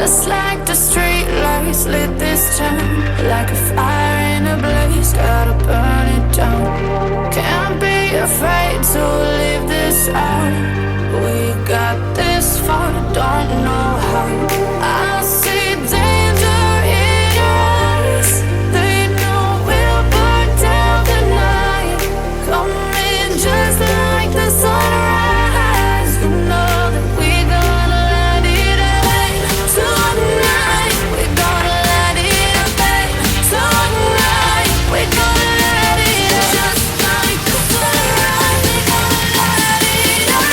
Just like the street lights lit this town, like a fire in a blaze, gotta burn it down. Can't be afraid to leave this out. We got this far, don't know how. I see danger in your eyes. They know we'll burn down the night. Coming just like the sunrise. You know that we gonna let it rain. Tonight we gonna let it rain. Tonight we gonna let it rain. Just like the sunrise, we gonna let it rain.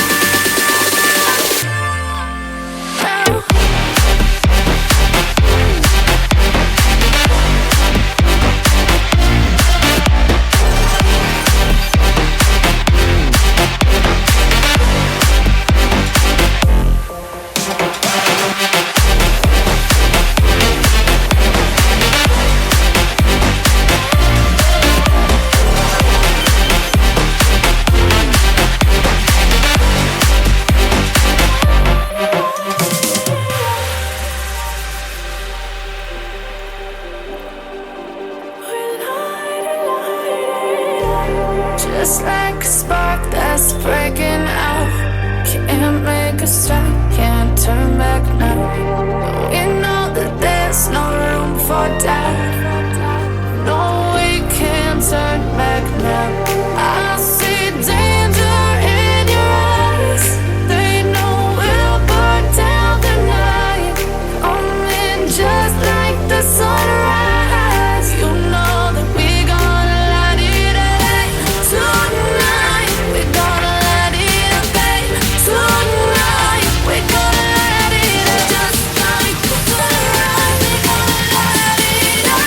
Just like a spark that's breaking out. Can't make a stop, can't turn back now. We know that there's no room for doubt. No, we can't turn back now. I see danger in your eyes. They know we'll burn down the night. Coming just like the sunrise. You know that we gonna let it rain. Tonight we gonna let it rain. Tonight we gonna let it rain. Just like the sunrise, we gonna let it rain.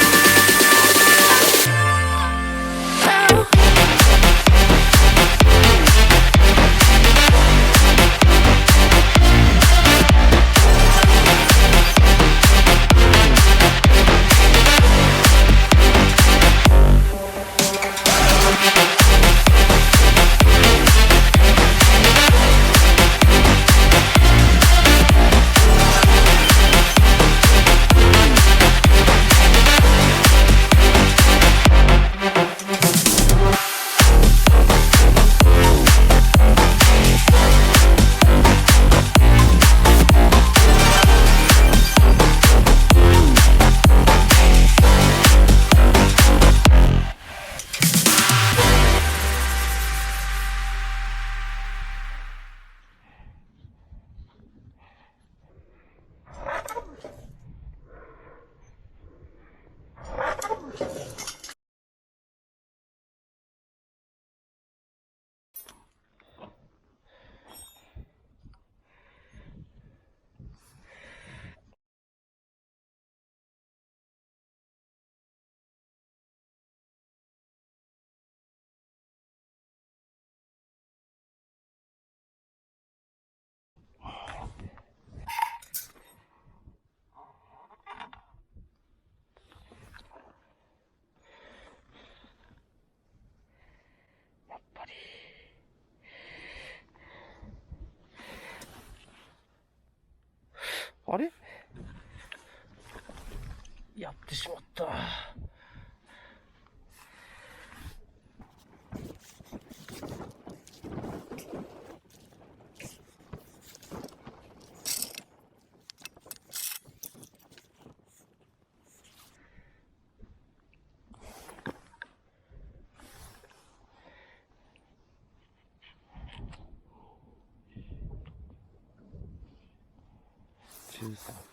あれやってしまった。13